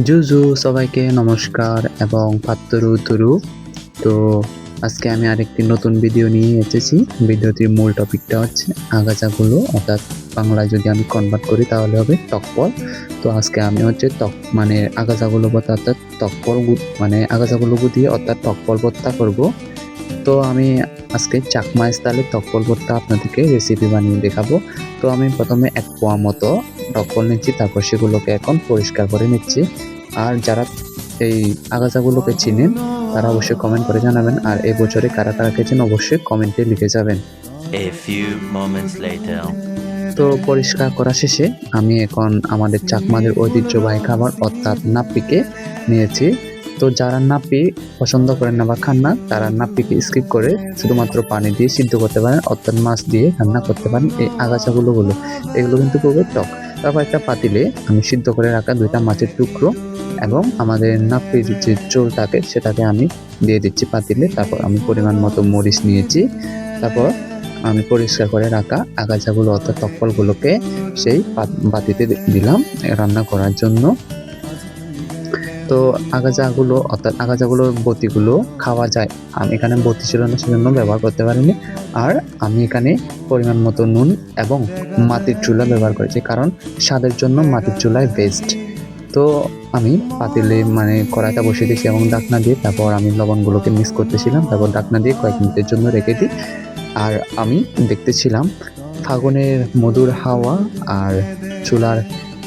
জুজু সবাইকে নমস্কার এবং পাত্তরু তুরু। তো আজকে আমি আরেকটি নতুন ভিডিও নিয়ে এসেছি। ভিডিওটির মূল টপিকটা হচ্ছে আগাছাগুলো, অর্থাৎ বাংলায় যদি আমি কনভার্ট করি তাহলে হবে টকপল। তো আজকে আমি হচ্ছে মানে আগাছাগুলো অর্থাৎ টকপল মানে আগাছাগুলো দিয়ে অর্থাৎ টকপল ভর্তা করব। তো আমি আজকে চাকমা স্টাইলে টকপল ভর্তা আপনাদেরকে রেসিপি বানিয়ে দেখাবো। তো আমি প্রথমে 1 পোয়া মতো টকপল নিচ্ছি, তারপর সেগুলোকে এখন পরিষ্কার করে নিচ্ছি। আর যারা এই আগাছাগুলোকে চিনেন তারা অবশ্যই কমেন্ট করে জানাবেন, আর এই বছরে কারা কারা খেয়েছেন অবশ্যই কমেন্টে লিখে যাবেন। A few moments later. তো পরিষ্কার করা শেষে আমি এখন আমাদের চাকমাদের ঐতিহ্যবাহী খাবার অর্থাৎ নাপ্পিকে নিয়েছি। তো যারা নাপ্পি পছন্দ করেন না বা খান না তারা নাপ্পিকে স্কিপ করে শুধুমাত্র পানি দিয়ে সিদ্ধ করতে পারেন, অর্থাৎ মাছ দিয়ে রান্না করতে পারেন। এই আগাছাগুলো এগুলো কিন্তু খুবই টক। তারপর একটা পাতিলে আমি সিদ্ধ করে রাখা 2টা মাছের টুকরো এবং আমাদের নাপ্পির যে চোল থাকে সেটাকে আমি দিয়ে দিচ্ছি পাতিলে। তারপর আমি পরিমাণ মতো মরিচ নিয়েছি। তারপর আমি পরিষ্কার করে রাখা আগাছাগুলো অর্থাৎ টকপলগুলোকে সেই বাতিতে দিলাম রান্না করার জন্য। তো আগাছাগুলো অর্থাৎ আগাছাগুলোর বতিগুলো খাওয়া যায়, আমি এখানে বতি ছিল না সেজন্য ব্যবহার করতে পারিনি। আর আমি এখানে পরিমাণ মতো নুন এবং মাটির চুলা ব্যবহার করেছি, কারণ স্বাদের জন্য মাটির চুলায় বেস্ট। তো আমি পাতিলে মানে কড়াইটা বসিয়ে দিয়েছি এবং ঢাকনা দিয়ে তারপর আমি লবণগুলোকে মিক্স করতেছিলাম, তারপর ঢাকনা দিয়ে কয়েক মিনিটের জন্য রেখে দিই। আর আমি দেখতেছিলাম ফাগুনের মধুর হাওয়া আর চুলার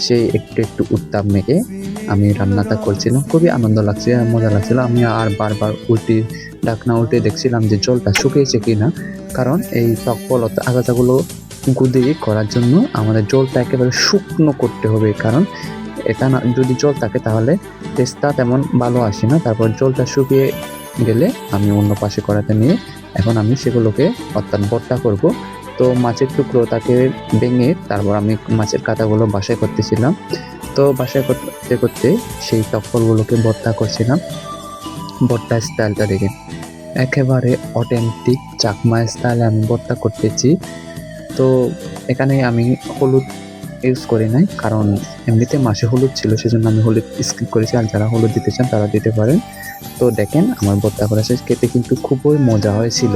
সেই একটু একটু উত্তাপ মেখে আমি রান্নাটা করছিলাম। খুবই আনন্দ লাগছে, মজা লাগছিল। আমি আর বারবার ঢাকনা উল্টে দেখছিলাম যে জলটা শুকিয়েছে কিনা, কারণ এই টকপল আগাছাগুলো গুঁদি করার জন্য আমাদের জলটা একেবারে শুকনো করতে হবে, কারণ এটা না যদি জল থাকে তাহলে টেস্টটা তেমন ভালো আসে না। তারপর জলটা শুকিয়ে গেলে আমি অন্য পাশে কড়াইতে নিয়ে এখন আমি সেগুলোকে অর্থাৎ ভর্তা করব। তো মাছের টুকরোটাকে ভেঙে তারপর আমি মাছের কাঁটাগুলো বাছাই করতেছিলাম। তো বাছাই করতে করতে সেই টকপলগুলোকে ভর্তা করছিলাম। ভর্তা স্টাইলটা দেখে একেবারে অথেন্টিক চাকমা স্টাইলে আমি ভর্তা করতেছি। তো এখানে আমি হলুদ ইউজ করি নাই, কারণ এমনিতে মাছে হলুদ ছিল সেজন্য আমি হলুদ স্কিপ করেছি। আর যারা হলুদ দিতে চান তারা দিতে পারেন। তো দেখেন আমার ভর্তা করা শেষ, খেতে কিন্তু খুবই মজা হয়েছিল।